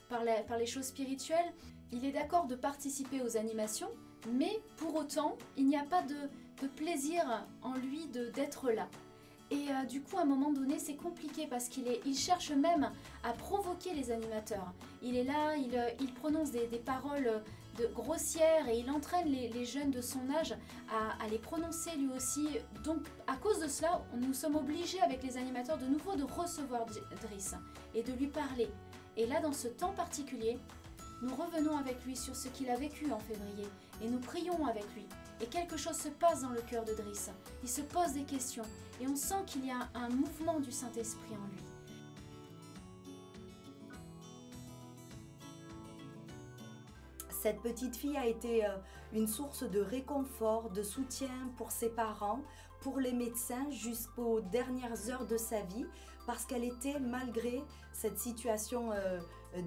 par les choses spirituelles. Il est d'accord de participer aux animations, mais pour autant, il n'y a pas de plaisir en lui d'être là. Et du coup, à un moment donné, c'est compliqué parce qu'il cherche même à provoquer les animateurs. Il est là, il prononce des paroles grossières et il entraîne les jeunes de son âge à les prononcer lui aussi. Donc, à cause de cela, nous sommes obligés avec les animateurs de nouveau de recevoir Driss et de lui parler. Et là, dans ce temps particulier, nous revenons avec lui sur ce qu'il a vécu en février et nous prions avec lui. Et quelque chose se passe dans le cœur de Driss. Il se pose des questions et on sent qu'il y a un mouvement du Saint-Esprit en lui. Cette petite fille a été une source de réconfort, de soutien pour ses parents, pour les médecins jusqu'aux dernières heures de sa vie, parce qu'elle était, malgré cette situation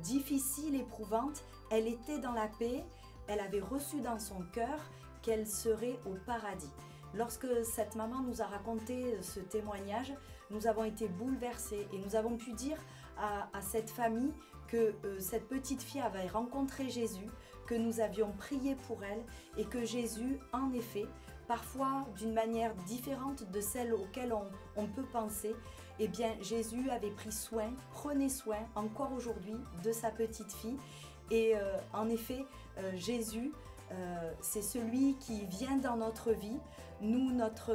difficile, éprouvante, elle était dans la paix, elle avait reçu dans son cœur qu'elle serait au paradis. Lorsque cette maman nous a raconté ce témoignage, nous avons été bouleversés et nous avons pu dire à cette famille que cette petite fille avait rencontré Jésus, que nous avions prié pour elle et que Jésus, en effet, parfois d'une manière différente de celle auquel on peut penser, eh bien Jésus avait pris soin, prenait soin encore aujourd'hui de sa petite fille. Et en effet, Jésus, c'est celui qui vient dans notre vie. Nous, notre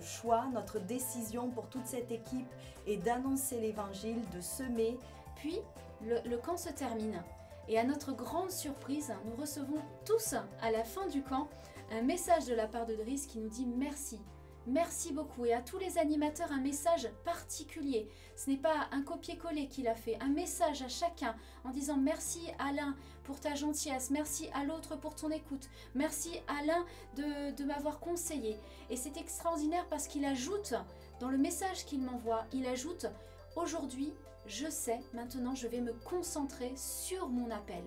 choix, notre décision pour toute cette équipe est d'annoncer l'évangile, de semer. Puis, le camp se termine. Et à notre grande surprise, nous recevons tous, à la fin du camp, un message de la part de Driss qui nous dit merci. Merci beaucoup. Et à tous les animateurs, un message particulier. Ce n'est pas un copier-coller qu'il a fait, un message à chacun en disant merci à l'un pour ta gentillesse, merci à l'autre pour ton écoute, merci à l'un de m'avoir conseillé. Et c'est extraordinaire parce qu'il ajoute, dans le message qu'il m'envoie, il ajoute « Aujourd'hui, je sais, maintenant je vais me concentrer sur mon appel ».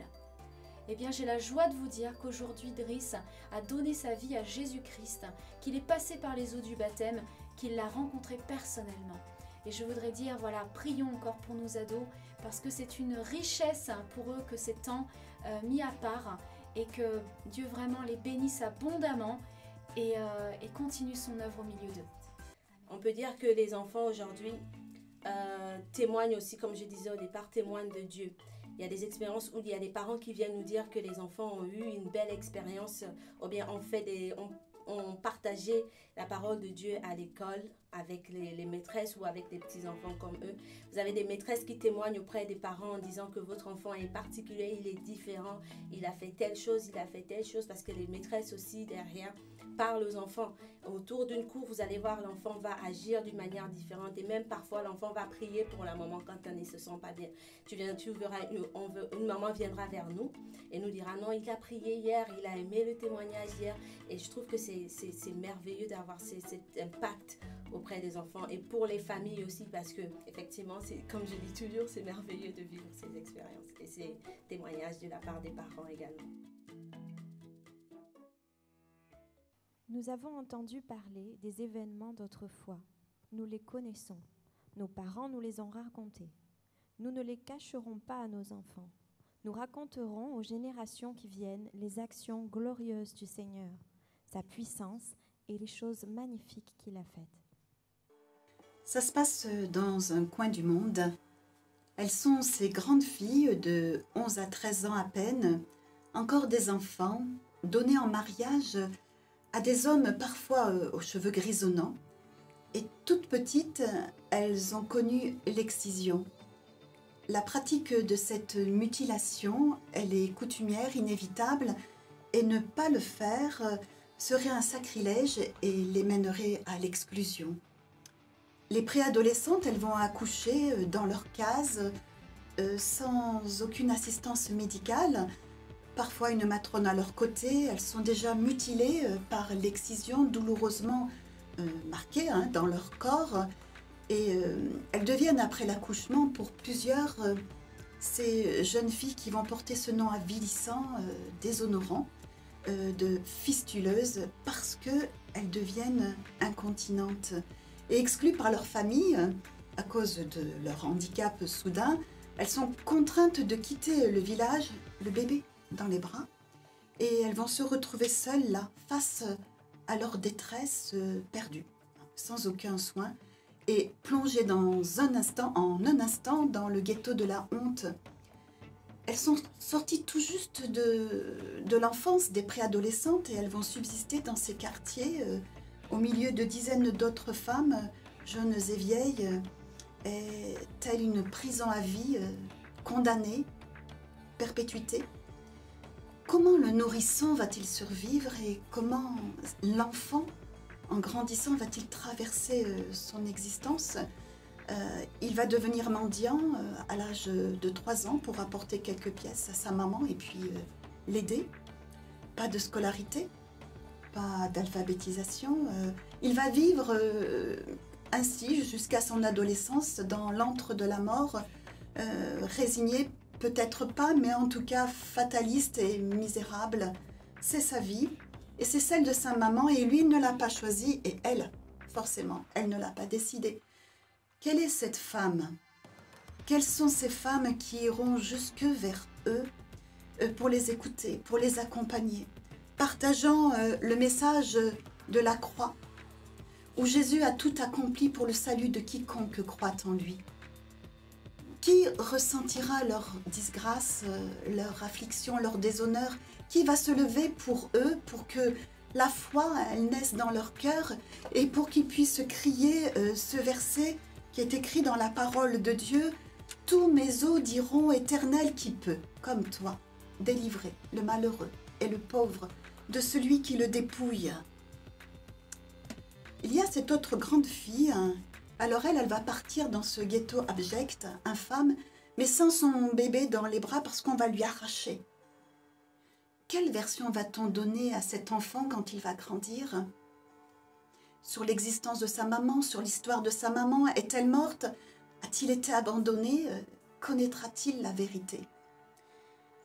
Eh bien, j'ai la joie de vous dire qu'aujourd'hui, Driss a donné sa vie à Jésus-Christ, qu'il est passé par les eaux du baptême, qu'il l'a rencontré personnellement. Et je voudrais dire, voilà, prions encore pour nos ados, parce que c'est une richesse pour eux que ces temps mis à part, et que Dieu vraiment les bénisse abondamment et continue son œuvre au milieu d'eux. On peut dire que les enfants aujourd'hui témoignent aussi, comme je disais au départ, témoignent de Dieu. Il y a des expériences où il y a des parents qui viennent nous dire que les enfants ont eu une belle expérience, ou bien ont partagé la parole de Dieu à l'école avec les maîtresses ou avec des petits-enfants comme eux. Vous avez des maîtresses qui témoignent auprès des parents en disant que votre enfant est particulier, il est différent, il a fait telle chose, parce que les maîtresses aussi derrière parlent aux enfants. Autour d'une cour, vous allez voir, l'enfant va agir d'une manière différente et même parfois l'enfant va prier pour la maman quand elle ne se sent pas bien. Tu verras, une maman viendra vers nous et nous dira non, il a prié hier, il a aimé le témoignage hier, et je trouve que c'est merveilleux d'avoir cet impact auprès des enfants et pour les familles aussi, parce que effectivement, comme je dis toujours, c'est merveilleux de vivre ces expériences et ces témoignages de la part des parents également. Nous avons entendu parler des événements d'autrefois, nous les connaissons. Nos parents nous les ont racontés. Nous ne les cacherons pas à nos enfants. Nous raconterons aux générations qui viennent les actions glorieuses du Seigneur, sa puissance et les choses magnifiques qu'il a faites. Ça se passe dans un coin du monde. Elles sont ces grandes filles de 11 à 13 ans à peine, encore des enfants, donnés en mariage à des hommes parfois aux cheveux grisonnants. Et toutes petites, elles ont connu l'excision. La pratique de cette mutilation, elle est coutumière, inévitable, et ne pas le faire serait un sacrilège et les mènerait à l'exclusion. Les préadolescentes, elles vont accoucher dans leur case, sans aucune assistance médicale, parfois une matrone à leur côté. Elles sont déjà mutilées par l'excision douloureusement marquée dans leur corps. Et elles deviennent, après l'accouchement, pour plusieurs, ces jeunes filles qui vont porter ce nom avilissant, déshonorant, de fistuleuses, parce qu'elles deviennent incontinentes. Et exclues par leur famille, à cause de leur handicap soudain, elles sont contraintes de quitter le village, le bébé dans les bras, et elles vont se retrouver seules là, face à leur détresse perdue, sans aucun soin, et plongées en un instant dans le ghetto de la honte. Elles sont sorties tout juste de l'enfance des préadolescentes et elles vont subsister dans ces quartiers au milieu de dizaines d'autres femmes, jeunes et vieilles, et telle une prison à vie, condamnée, perpétuité. Comment le nourrisson va-t-il survivre et comment l'enfant, en grandissant, va-t-il traverser son existence? Il va devenir mendiant à l'âge de 3 ans pour apporter quelques pièces à sa maman et puis l'aider. Pas de scolarité, pas d'alphabétisation. Il va vivre ainsi jusqu'à son adolescence dans l'antre de la mort, résigné, peut-être pas, mais en tout cas fataliste et misérable. C'est sa vie et c'est celle de sa maman et lui ne l'a pas choisie et elle, forcément, elle ne l'a pas décidée. Quelle est cette femme? Quelles sont ces femmes qui iront jusque vers eux pour les écouter, pour les accompagner, partageant le message de la croix, où Jésus a tout accompli pour le salut de quiconque croit en lui? Qui ressentira leur disgrâce, leur affliction, leur déshonneur? Qui va se lever pour eux, pour que la foi, elle naisse dans leur cœur et pour qu'ils puissent crier ce verset qui est écrit dans la parole de Dieu: « Tous mes os diront, Éternel qui peut, comme toi, délivrer le malheureux et le pauvre de celui qui le dépouille. » Il y a cette autre grande fille, alors elle va partir dans ce ghetto abject, infâme, mais sans son bébé dans les bras parce qu'on va lui arracher. Quelle version va-t-on donner à cet enfant quand il va grandir? Sur l'existence de sa maman, sur l'histoire de sa maman, est-elle morte? A-t-il été abandonné? Connaîtra-t-il la vérité?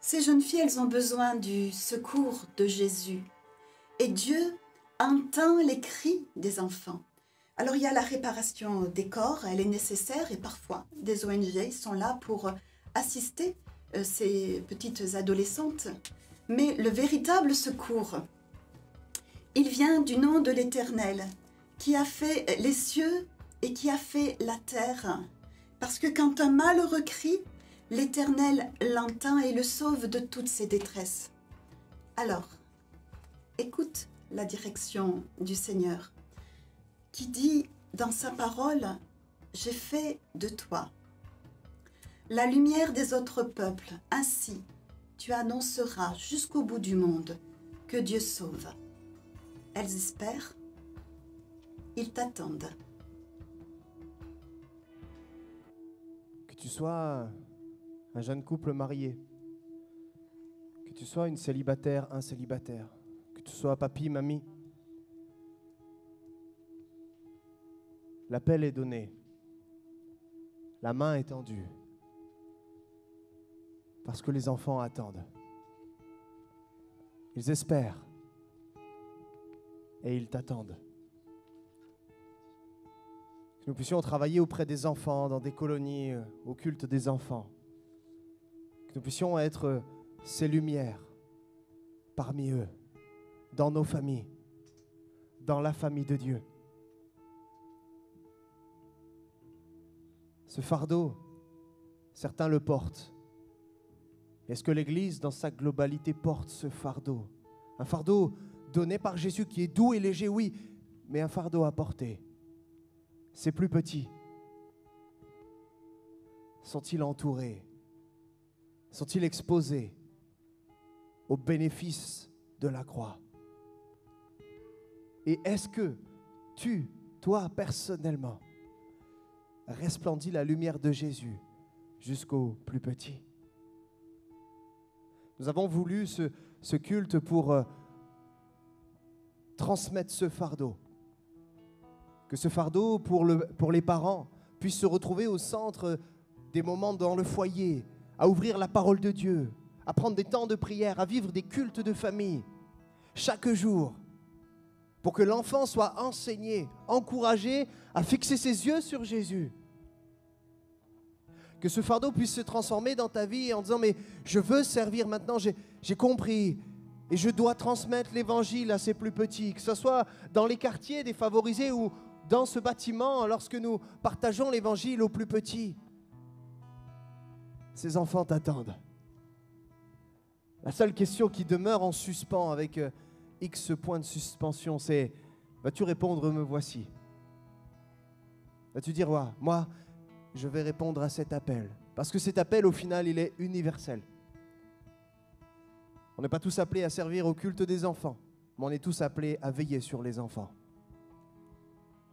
Ces jeunes filles, elles ont besoin du secours de Jésus. Et Dieu entend les cris des enfants. Alors il y a la réparation des corps, elle est nécessaire et parfois des ONG sont là pour assister ces petites adolescentes. Mais le véritable secours, il vient du nom de l'Éternel, qui a fait les cieux et qui a fait la terre. Parce que quand un malheureux crie, l'Éternel l'entend et le sauve de toutes ses détresses. Alors, écoute la direction du Seigneur, qui dit dans sa parole: « J'ai fait de toi la lumière des autres peuples, ainsi tu annonceras jusqu'au bout du monde que Dieu sauve. » Elles espèrent, ils t'attendent. Que tu sois un jeune couple marié, que tu sois une célibataire, un célibataire, que tu sois papy, mamie, l'appel est donné, la main est tendue, parce que les enfants attendent. Ils espèrent et ils t'attendent. Que nous puissions travailler auprès des enfants, dans des colonies, au culte des enfants. Que nous puissions être ces lumières parmi eux, dans nos familles, dans la famille de Dieu. Ce fardeau, certains le portent. Est-ce que l'Église, dans sa globalité, porte ce fardeau? Un fardeau donné par Jésus qui est doux et léger, oui, mais un fardeau à porter. C'est plus petit. Sont-ils entourés? Sont-ils exposés aux bénéfices de la croix? Et est-ce que toi, personnellement, resplendis la lumière de Jésus jusqu'au plus petit? Nous avons voulu ce culte pour transmettre ce fardeau. Que ce fardeau, pour les parents, puisse se retrouver au centre des moments dans le foyer, à ouvrir la parole de Dieu, à prendre des temps de prière, à vivre des cultes de famille, chaque jour, pour que l'enfant soit enseigné, encouragé à fixer ses yeux sur Jésus. Que ce fardeau puisse se transformer dans ta vie en disant, mais je veux servir maintenant, j'ai compris, et je dois transmettre l'évangile à ces plus petits, que ce soit dans les quartiers défavorisés ou dans ce bâtiment, lorsque nous partageons l'évangile aux plus petits. Ces enfants t'attendent. La seule question qui demeure en suspens avec X points de suspension, c'est, vas-tu répondre, me voici? Vas-tu dire, ouais, moi, je vais répondre à cet appel? Parce que cet appel, au final, il est universel. On n'est pas tous appelés à servir au culte des enfants, mais on est tous appelés à veiller sur les enfants.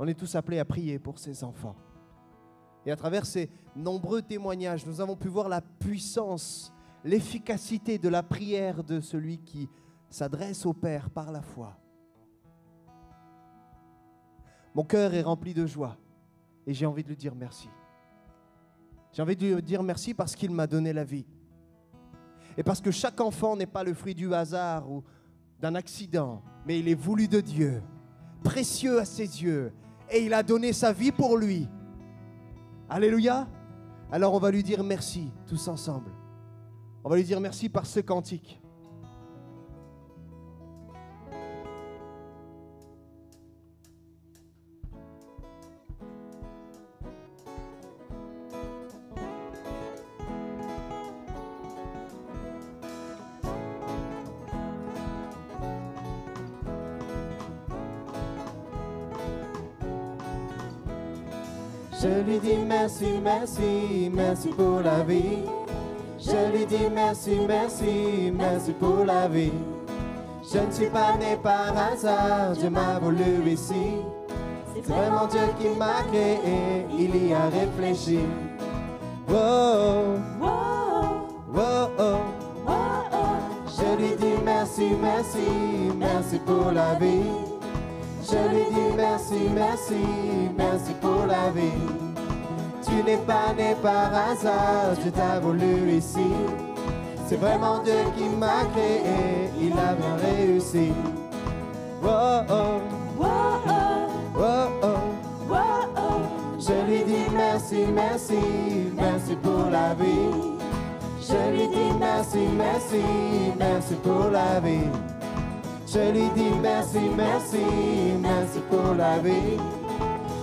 On est tous appelés à prier pour ces enfants. Et à travers ces nombreux témoignages, nous avons pu voir la puissance, l'efficacité de la prière de celui qui s'adresse au Père par la foi. Mon cœur est rempli de joie et j'ai envie de lui dire merci. J'ai envie de lui dire merci parce qu'il m'a donné la vie. Et parce que chaque enfant n'est pas le fruit du hasard ou d'un accident, mais il est voulu de Dieu, précieux à ses yeux, et il a donné sa vie pour lui. Alléluia. Alors on va lui dire merci tous ensemble. On va lui dire merci par ce cantique. Je lui dis merci, merci, merci pour la vie. Je lui dis merci, merci, merci pour la vie. Je ne suis pas né par hasard, Dieu m'a voulu ici. C'est vraiment Dieu qui m'a créé, il y a réfléchi. Oh, oh, oh, oh, oh, oh. Je lui dis merci, merci, merci pour la vie. Je lui dis merci, merci, merci pour la vie. Tu n'es pas né par hasard, Dieu t'a voulu ici. C'est vraiment Dieu qui m'a créé, il a bien réussi. Oh oh, oh oh, oh oh, oh oh. Je lui dis merci, merci, merci pour la vie. Je lui dis merci, merci, merci pour la vie. Je lui dis merci, merci, merci pour la vie.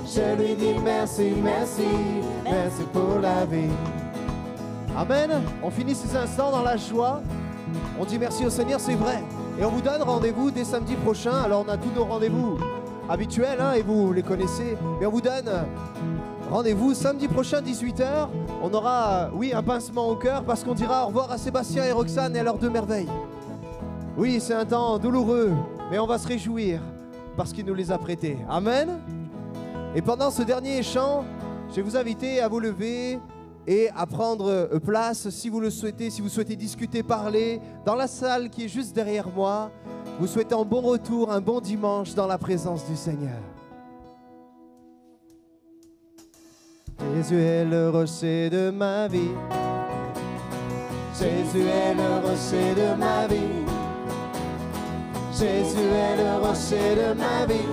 Je lui dis merci, merci, merci pour la vie. Amen. On finit ces instants dans la joie. On dit merci au Seigneur, c'est vrai. Et on vous donne rendez-vous dès samedi prochain. Alors on a tous nos rendez-vous habituels et vous les connaissez. Et on vous donne rendez-vous samedi prochain 18h. On aura, oui, un pincement au cœur parce qu'on dira au revoir à Sébastien et Roxane et à leurs deux merveilles. Oui, c'est un temps douloureux, mais on va se réjouir parce qu'il nous les a prêtés. Amen. Et pendant ce dernier chant, je vais vous inviter à vous lever et à prendre place si vous le souhaitez, si vous souhaitez discuter, parler, dans la salle qui est juste derrière moi. Vous souhaitez un bon retour, un bon dimanche dans la présence du Seigneur. Jésus est le rocher de ma vie. Jésus est le rocher de ma vie. Jésus est le rocher de ma vie.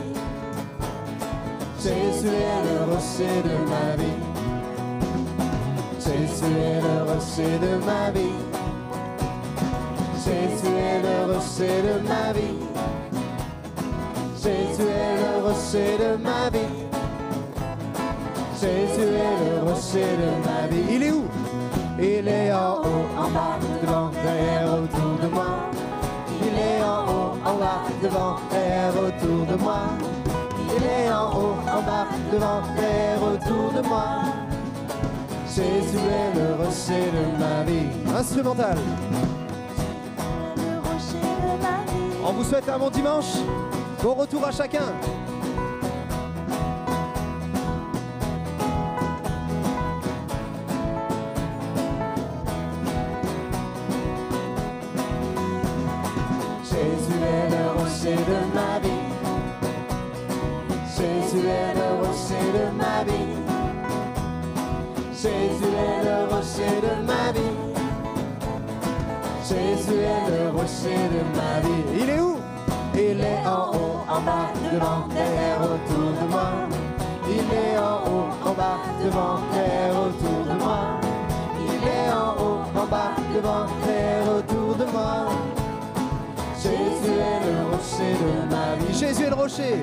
Jésus est le rocher de ma vie. Jésus est le rocher de ma vie. Jésus est le rocher de ma vie. Jésus est le rocher de ma vie. Jésus est le rocher de ma vie. Il est où? Il est en haut, en bas, devant, derrière, autour de moi. Il est en haut, en bas, devant, derrière, autour de moi. Il est en haut, en bas, devant, derrière, autour de moi. Jésus est le rocher de ma vie. Instrumental. On vous souhaite un bon dimanche. Bon retour à chacun. Jésus est le rocher de ma vie. Jésus est le rocher de ma vie. Jésus est le rocher de ma vie. Jésus est le rocher de ma vie. Il est où? Il est en haut, en bas, devant, derrière, autour de moi. Il est en haut, en bas, devant, derrière, autour de moi. Il est en haut, en bas, devant, derrière, autour de moi. Jésus est le rocher de ma vie. Jésus est le rocher.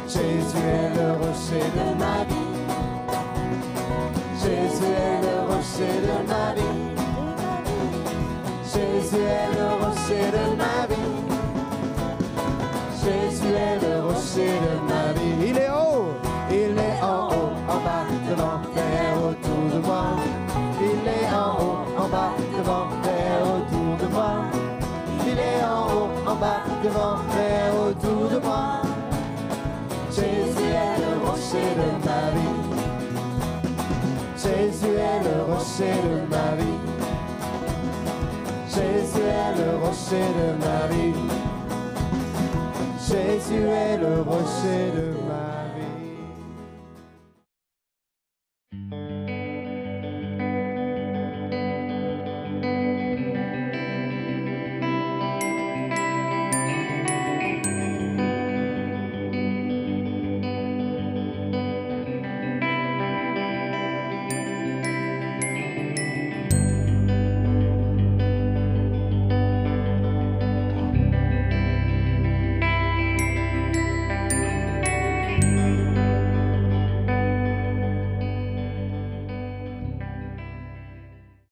Jésus est le rocher de ma vie. Jésus est le rocher de ma vie. Jésus est le rocher de ma vie. Jésus est le rocher de ma vie. Il est haut, il est en haut, en bas, devant, derrière, autour de moi. Il est en haut, en bas, devant, derrière, autour de moi. Il est en haut, en bas, devant, derrière, autour de moi. Jésus est le rocher de ma vie. Jésus est le rocher de ma vie. Jésus est le rocher de ma vie. Jésus est le rocher de ma vie.